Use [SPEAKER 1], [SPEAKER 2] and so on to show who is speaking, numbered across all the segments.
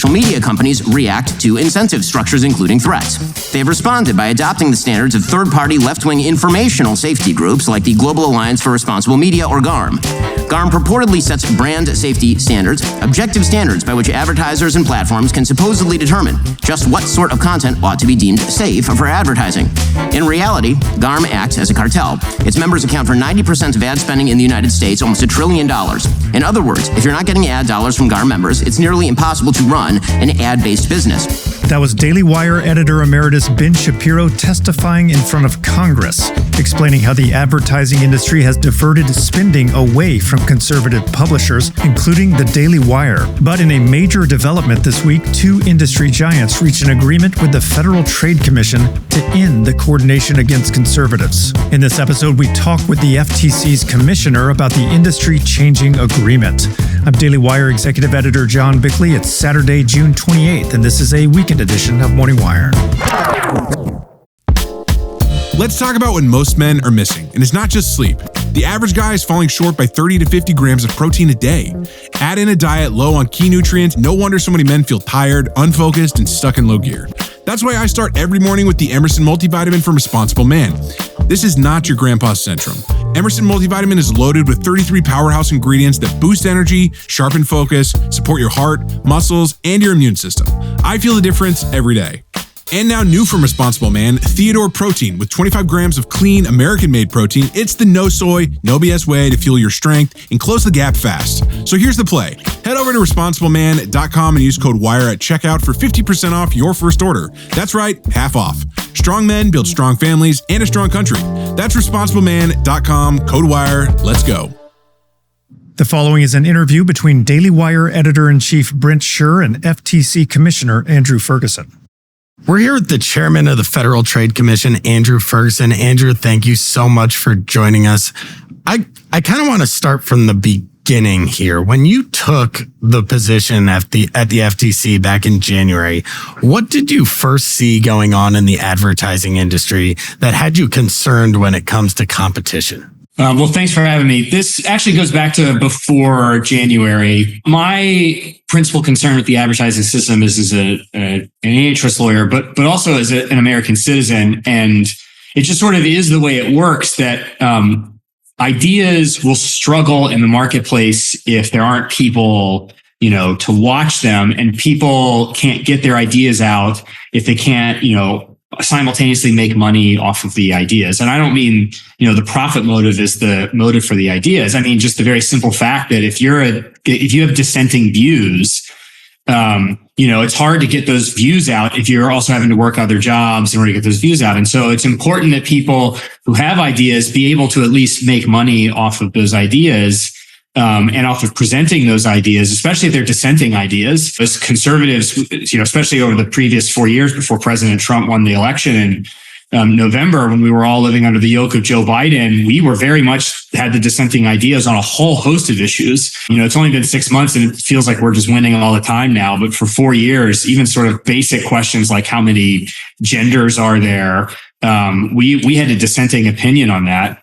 [SPEAKER 1] social media companies react to incentive structures, including threats. They've responded by adopting the standards of third-party left-wing informational safety groups like the Global Alliance for Responsible Media, or GARM. GARM purportedly sets brand safety standards, objective standards by which advertisers and platforms can supposedly determine just what sort of content ought to be deemed safe for advertising. In reality, GARM acts as a cartel. Its members account for 90% of ad spending in the United States, almost $1 trillion. In other words, if you're not getting ad dollars from GARM members, it's nearly impossible to run an ad-based business.
[SPEAKER 2] That was Daily Wire editor emeritus Ben Shapiro testifying in front of Congress, explaining how the advertising industry has diverted spending away from conservative publishers, including the Daily Wire. But in a major development this week, two industry giants reached an agreement with the Federal Trade Commission to end the coordination against conservatives. In this episode, we talk with the FTC's commissioner about the industry-changing agreement. I'm Daily Wire executive editor John Bickley. It's Saturday, June 28th, and this is a weekend edition of Morning Wire.
[SPEAKER 3] Let's talk about what most men are missing, and it's not just sleep. The average guy is falling short by 30 to 50 grams of protein a day. Add in a diet low on key nutrients, no wonder so many men feel tired, unfocused, and stuck in low gear. That's why I start every morning with the Emerson multivitamin from Responsible Man. This is not your grandpa's Centrum. Emerson multivitamin is loaded with 33 powerhouse ingredients that boost energy, sharpen focus, support your heart, muscles, and your immune system. I feel the difference every day. And now new from Responsible Man, Theodore Protein. With 25 grams of clean, American-made protein, it's the no soy, no BS way to fuel your strength and close the gap fast. So here's the play. Head over to responsibleman.com and use code WIRE at checkout for 50% off your first order. That's right, half off. Strong men build strong families and a strong country. That's responsibleman.com, code WIRE. Let's go.
[SPEAKER 2] The following is an interview between Daily Wire editor-in-chief Brent Schur and FTC Commissioner Andrew Ferguson.
[SPEAKER 4] We're here with the chairman of the Federal Trade Commission, Andrew Ferguson. Andrew, thank you so much for joining us. I kind of want to start from the beginning here. When you took the position at the FTC back in January, what did you first see going on in the advertising industry that had you concerned when it comes to competition?
[SPEAKER 5] Well, thanks for having me. This actually goes back to before January. My principal concern with the advertising system is as an antitrust lawyer, but also as an American citizen. And it just sort of is the way it works that ideas will struggle in the marketplace if there aren't people, to watch them, and people can't get their ideas out if they can't, simultaneously make money off of the ideas. And I don't mean, the profit motive is the motive for the ideas. I mean, just the very simple fact that if you have dissenting views, it's hard to get those views out if you're also having to work other jobs in order to get those views out. And so it's important that people who have ideas be able to at least make money off of those ideas. And off of presenting those ideas, especially if they're dissenting ideas. As conservatives, especially over the previous 4 years before President Trump won the election in November, when we were all living under the yoke of Joe Biden, we were very much had the dissenting ideas on a whole host of issues. It's only been 6 months and it feels like we're just winning all the time now. But for 4 years, even sort of basic questions like how many genders are there, we had a dissenting opinion on that.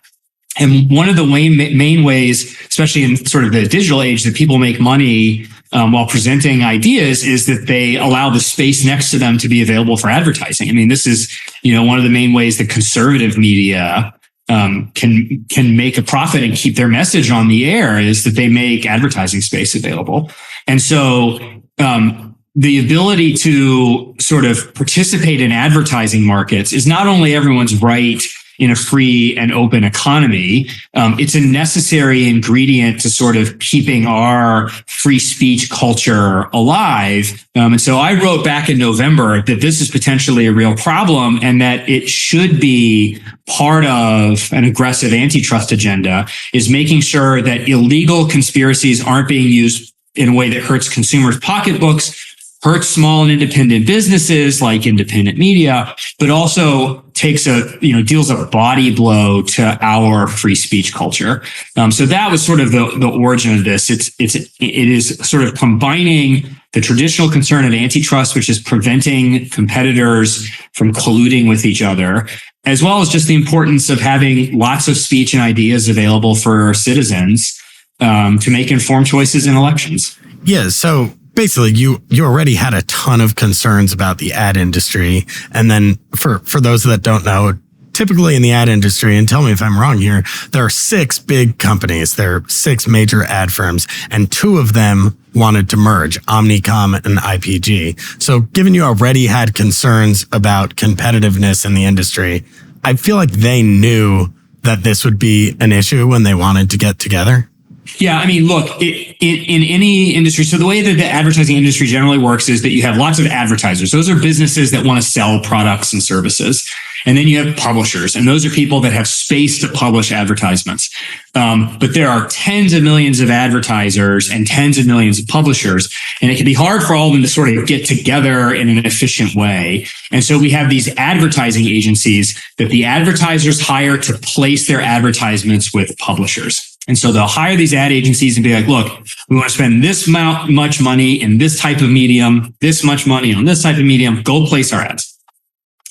[SPEAKER 5] And one of the main ways, especially in sort of the digital age, that people make money while presenting ideas is that they allow the space next to them to be available for advertising. I mean, this is, one of the main ways that conservative media can make a profit and keep their message on the air is that they make advertising space available. And so the ability to sort of participate in advertising markets is not only everyone's right in a free and open economy, it's a necessary ingredient to sort of keeping our free speech culture alive. And so I wrote back in November that this is potentially a real problem and that it should be part of an aggressive antitrust agenda, is making sure that illegal conspiracies aren't being used in a way that hurts consumers' pocketbooks, hurts small and independent businesses like independent media, but also deals a body blow to our free speech culture. So that was sort of the origin of this. It is sort of combining the traditional concern of antitrust, which is preventing competitors from colluding with each other, as well as just the importance of having lots of speech and ideas available for citizens to make informed choices in elections.
[SPEAKER 4] Yeah. So basically you already had a ton of concerns about the ad industry. And then for those that don't know, typically in the ad industry, and tell me if I'm wrong here, there are 6 big companies. There are 6 major ad firms, and 2 of them wanted to merge, Omnicom and IPG. So given you already had concerns about competitiveness in the industry, I feel like they knew that this would be an issue when they wanted to get together.
[SPEAKER 5] Yeah, I mean, look, in any industry, so the way that the advertising industry generally works is that you have lots of advertisers. Those are businesses that want to sell products and services. And then you have publishers, and those are people that have space to publish advertisements. But there are tens of millions of advertisers and tens of millions of publishers, and it can be hard for all of them to sort of get together in an efficient way. And so we have these advertising agencies that the advertisers hire to place their advertisements with publishers. And so they'll hire these ad agencies and be like, look, we want to spend this much money in this type of medium, this much money on this type of medium, go place our ads.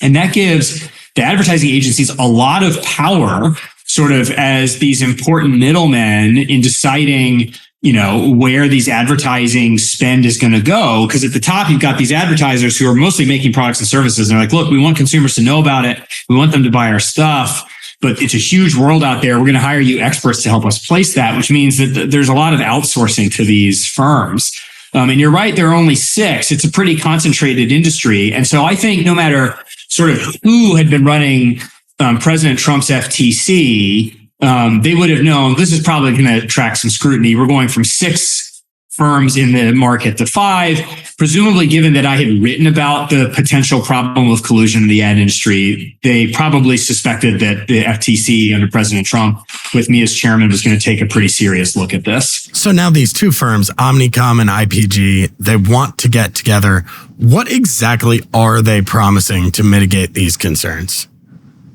[SPEAKER 5] And that gives the advertising agencies a lot of power, sort of as these important middlemen in deciding, where these advertising spend is going to go. Because at the top, you've got these advertisers who are mostly making products and services. And they're like, look, we want consumers to know about it. We want them to buy our stuff. But it's a huge world out there. We're going to hire you experts to help us place that, which means that there's a lot of outsourcing to these firms. And you're right, there are only 6. It's a pretty concentrated industry. And so I think no matter sort of who had been running President Trump's FTC, they would have known this is probably going to attract some scrutiny. We're going from 6 firms in the market to 5. Presumably, given that I had written about the potential problem of collusion in the ad industry, they probably suspected that the FTC under President Trump, with me as chairman, was going to take a pretty serious look at this.
[SPEAKER 4] So now these 2 firms, Omnicom and IPG, they want to get together. What exactly are they promising to mitigate these concerns?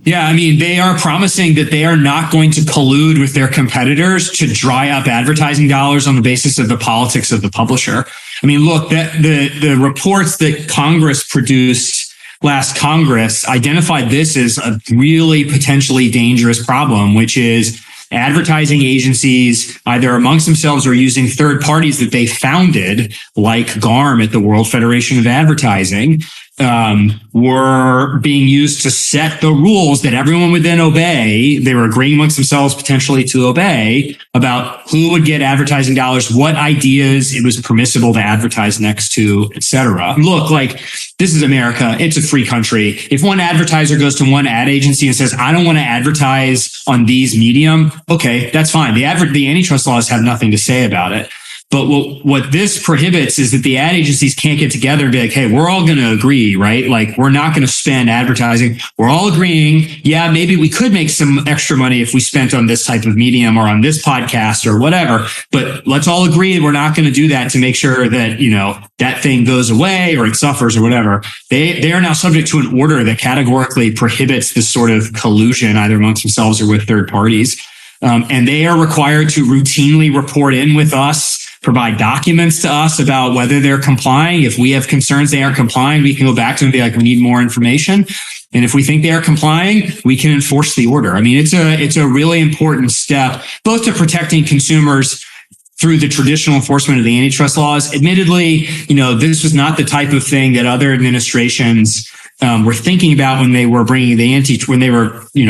[SPEAKER 5] Yeah, I mean, they are promising that they are not going to collude with their competitors to dry up advertising dollars on the basis of the politics of the publisher. I mean, look, the reports that Congress produced last Congress identified this as a really potentially dangerous problem, which is advertising agencies, either amongst themselves or using third parties that they founded, like GARM at the World Federation of Advertising, were being used to set the rules that everyone would then obey. They were agreeing amongst themselves potentially to obey about who would get advertising dollars, what ideas it was permissible to advertise next to, et cetera. Look, like, this is America. It's a free country. If one advertiser goes to one ad agency and says, I don't want to advertise on these medium, okay, that's fine. The antitrust laws have nothing to say about it. But what this prohibits is that the ad agencies can't get together and be like, hey, we're all going to agree, right? Like, we're not going to spend advertising. We're all agreeing. Yeah, maybe we could make some extra money if we spent on this type of medium or on this podcast or whatever. But let's all agree we're not going to do that to make sure that, that thing goes away or it suffers or whatever. They are now subject to an order that categorically prohibits this sort of collusion, either amongst themselves or with third parties. And they are required to routinely report in with us, provide documents to us about whether they're complying. If we have concerns they aren't complying, we can go back to them and be like, we need more information. And if we think they are complying, we can enforce the order. I mean, it's a really important step, both to protecting consumers through the traditional enforcement of the antitrust laws. Admittedly, this was not the type of thing that other administrations were thinking about when they were bringing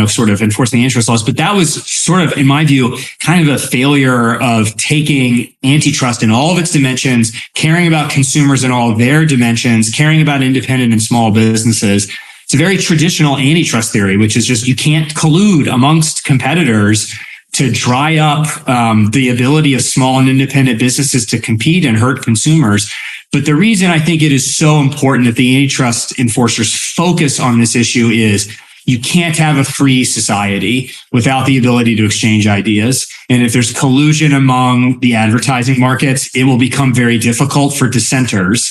[SPEAKER 5] sort of enforcing the antitrust laws. But that was sort of, in my view, kind of a failure of taking antitrust in all of its dimensions, caring about consumers in all of their dimensions, caring about independent and small businesses. It's a very traditional antitrust theory, which is just you can't collude amongst competitors to dry up the ability of small and independent businesses to compete and hurt consumers. But the reason I think it is so important that the antitrust enforcers focus on this issue is you can't have a free society without the ability to exchange ideas. And if there's collusion among the advertising markets, it will become very difficult for dissenters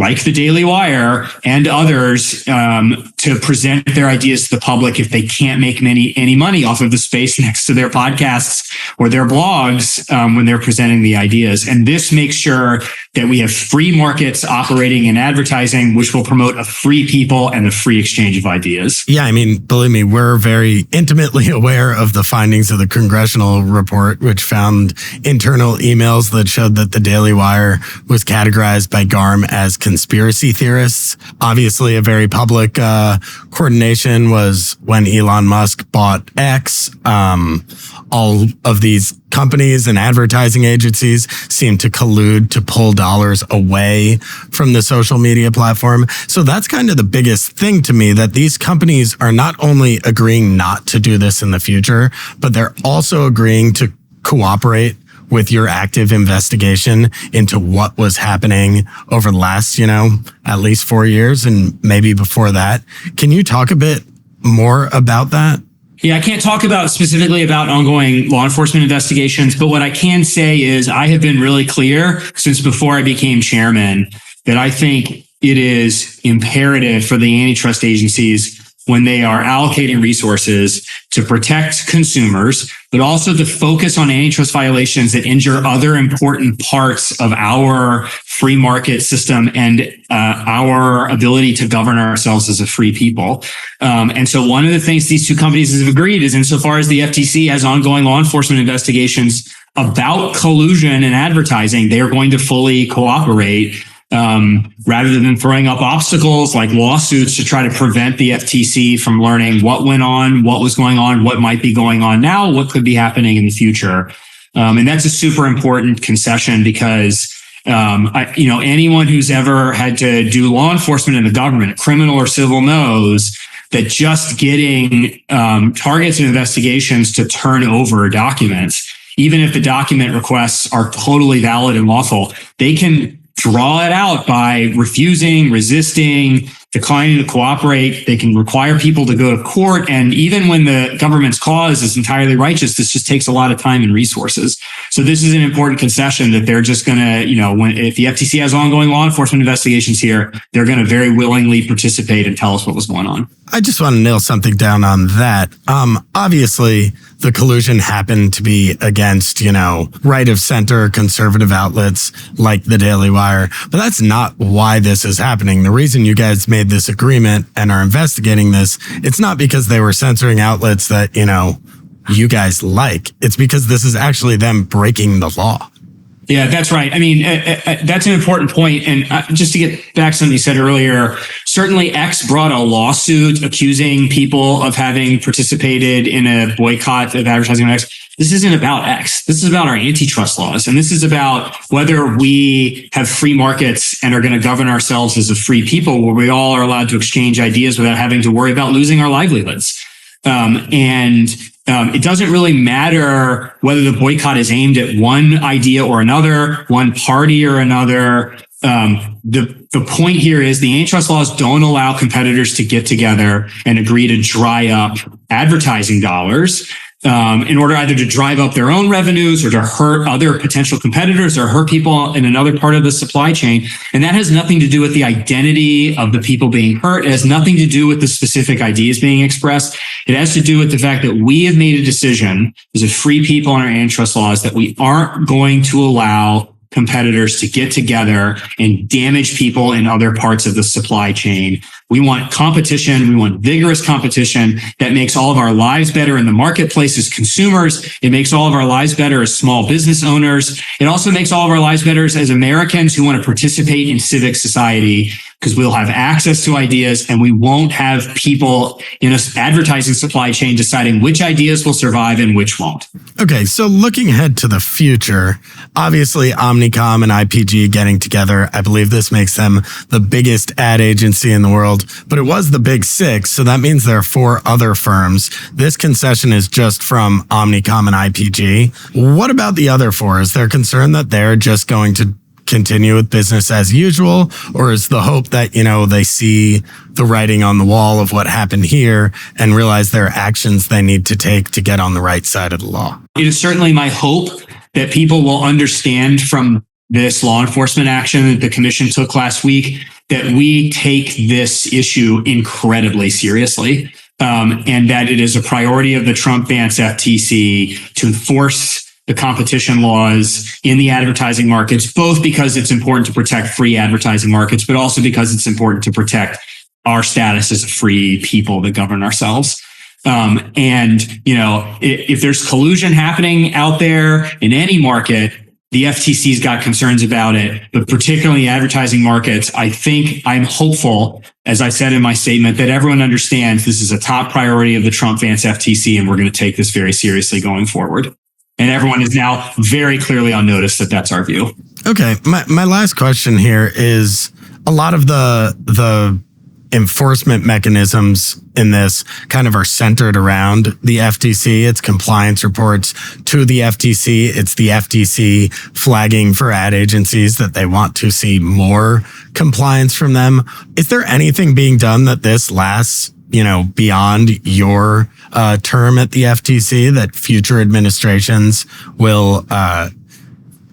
[SPEAKER 5] like the Daily Wire and others, to present their ideas to the public if they can't make any money off of the space next to their podcasts or their blogs when they're presenting the ideas. And this makes sure that we have free markets operating in advertising, which will promote a free people and a free exchange of ideas.
[SPEAKER 4] Yeah, I mean, believe me, we're very intimately aware of the findings of the congressional report, which found internal emails that showed that the Daily Wire was categorized by GARM as conspiracy theorists. Obviously, a very public coordination was when Elon Musk bought X. All of these companies and advertising agencies seem to collude to pull dollars away from the social media platform. So that's kind of the biggest thing to me, that these companies are not only agreeing not to do this in the future, but they're also agreeing to cooperate with your active investigation into what was happening over the last, at least 4 years and maybe before that. Can you talk a bit more about that?
[SPEAKER 5] Yeah, I can't talk specifically about ongoing law enforcement investigations, but what I can say is I have been really clear since before I became chairman that I think it is imperative for the antitrust agencies, when they are allocating resources, to protect consumers, but also to focus on antitrust violations that injure other important parts of our free market system and our ability to govern ourselves as a free people. And so one of the things these two companies have agreed is, insofar as the FTC has ongoing law enforcement investigations about collusion and advertising, they are going to fully cooperate, rather than throwing up obstacles like lawsuits to try to prevent the FTC from learning what went on, what was going on, what might be going on now, what could be happening in the future. And that's a super important concession because, anyone who's ever had to do law enforcement in the government, criminal or civil, knows that just getting targets and investigations to turn over documents, even if the document requests are totally valid and lawful, they can draw it out by refusing, resisting, declining to cooperate. They can require people to go to court. And even when the government's cause is entirely righteous, this just takes a lot of time and resources. So this is an important concession that they're just going to, if the FTC has ongoing law enforcement investigations here, they're going to very willingly participate and tell us what was going on.
[SPEAKER 4] I just want to nail something down on that. Obviously, the collusion happened to be against, right of center conservative outlets like the Daily Wire. But that's not why this is happening. The reason you guys made this agreement and are investigating this, it's not because they were censoring outlets that, you guys like. It's because this is actually them breaking the law.
[SPEAKER 5] Yeah, that's right. I mean, that's an important point. And just to get back to something you said earlier, certainly X brought a lawsuit accusing people of having participated in a boycott of advertising on X. This isn't about X. This is about our antitrust laws. And this is about whether we have free markets and are going to govern ourselves as a free people, where we all are allowed to exchange ideas without having to worry about losing our livelihoods. It doesn't really matter whether the boycott is aimed at one idea or another, one party or another. The point here is the antitrust laws don't allow competitors to get together and agree to dry up advertising dollars in order either to drive up their own revenues or to hurt other potential competitors or hurt people in another part of the supply chain. And that has nothing to do with the identity of the people being hurt. It has nothing to do with the specific ideas being expressed. It has to do with the fact that we have made a decision as a free people in our antitrust laws that we aren't going to allow competitors to get together and damage people in other parts of the supply chain. We want competition. We want vigorous competition that makes all of our lives better in the marketplace as consumers. It makes all of our lives better as small business owners. It also makes all of our lives better as Americans who want to participate in civic society, because we'll have access to ideas and we won't have people in an advertising supply chain deciding which ideas will survive and which won't.
[SPEAKER 4] Okay, so looking ahead to the future, obviously Omnicom and IPG getting together, I believe this makes them the biggest ad agency in the world, but it was the big six, so that means there are 4 other firms. This concession is just from Omnicom and IPG. What about the other 4? Is there concern that they're just going to continue with business as usual, or is the hope that, they see the writing on the wall of what happened here and realize there are actions they need to take to get on the right side of the law?
[SPEAKER 5] It is certainly my hope that people will understand from this law enforcement action that the commission took last week, that we take this issue incredibly seriously, and that it is a priority of the Trump-Vance FTC to enforce the competition laws in the advertising markets, both because it's important to protect free advertising markets, but also because it's important to protect our status as a free people that govern ourselves. If there's collusion happening out there in any market, the FTC's got concerns about it, but particularly advertising markets. I'm hopeful, as I said in my statement, that everyone understands this is a top priority of the Trump-Vance FTC, and we're going to take this very seriously going forward. And everyone is now very clearly on notice that that's our view.
[SPEAKER 4] Okay. My last question here is, a lot of the enforcement mechanisms in this kind of are centered around the FTC. It's compliance reports to the FTC. It's the FTC flagging for ad agencies that they want to see more compliance from them. Is there anything being done that this lasts, beyond your term at the FTC, that future administrations will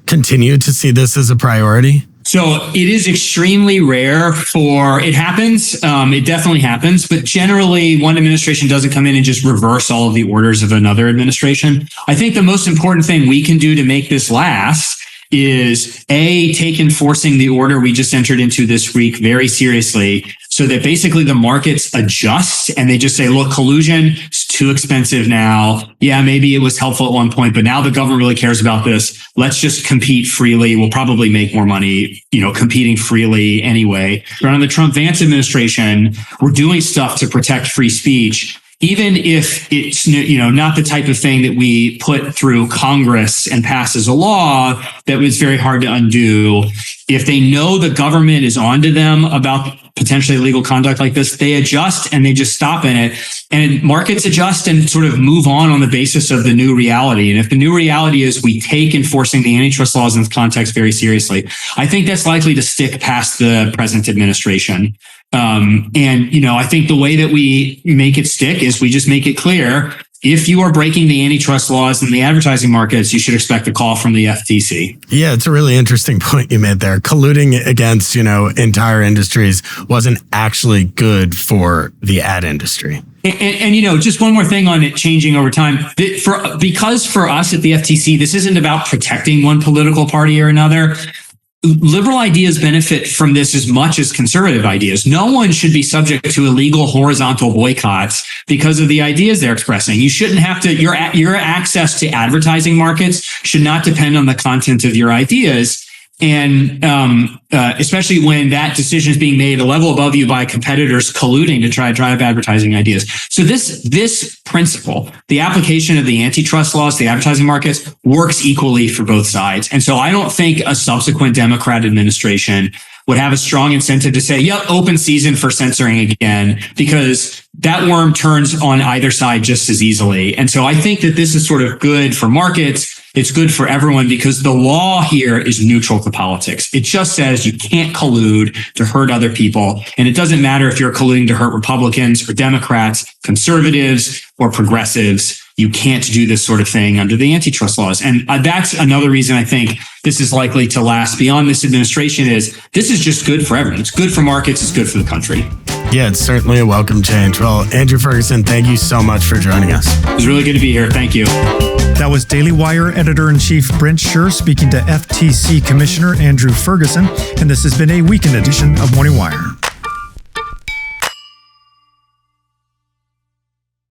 [SPEAKER 4] continue to see this as a priority?
[SPEAKER 5] So it is extremely rare it happens. It definitely happens, but generally one administration doesn't come in and just reverse all of the orders of another administration. I think the most important thing we can do to make this last is take enforcing the order we just entered into this week very seriously, so that basically the markets adjust and they just say, look, collusion is too expensive now. Yeah, maybe it was helpful at one point, but now the government really cares about this. Let's just compete freely. We'll probably make more money, competing freely anyway. But under the Trump-Vance administration, we're doing stuff to protect free speech, even if it's not the type of thing that we put through Congress and pass as a law that was very hard to undo. If they know the government is onto them about potentially illegal conduct like this, they adjust and they just stop in it. And markets adjust and sort of move on the basis of the new reality. And if the new reality is we take enforcing the antitrust laws in this context very seriously, I think that's likely to stick past the present administration. I think the way that we make it stick is we just make it clear, if you are breaking the antitrust laws in the advertising markets, you should expect a call from the FTC. Yeah, it's a really interesting point you made there. Colluding against, entire industries wasn't actually good for the ad industry. And just one more thing on it changing over time. Because for us at the FTC, this isn't about protecting one political party or another. Liberal ideas benefit from this as much as conservative ideas. No one should be subject to illegal horizontal boycotts because of the ideas they're expressing. You shouldn't have to, your access to advertising markets should not depend on the content of your ideas. And especially when that decision is being made a level above you by competitors colluding to try to drive advertising ideas. So this principle, the application of the antitrust laws, the advertising markets, works equally for both sides. And so I don't think a subsequent Democrat administration would have a strong incentive to say, yep, open season for censoring again, because that worm turns on either side just as easily. And so I think that this is sort of good for markets. It's good for everyone because the law here is neutral to politics. It just says you can't collude to hurt other people. And it doesn't matter if you're colluding to hurt Republicans or Democrats, conservatives or progressives. You can't do this sort of thing under the antitrust laws. And that's another reason I think this is likely to last beyond this administration is this is just good for everyone. It's good for markets. It's good for the country. Yeah, it's certainly a welcome change. Well, Andrew Ferguson, thank you so much for joining us. It was really good to be here. Thank you.
[SPEAKER 2] That was Daily Wire Editor-in-Chief Brent Scher speaking to FTC Commissioner Andrew Ferguson. And this has been a weekend edition of Morning Wire.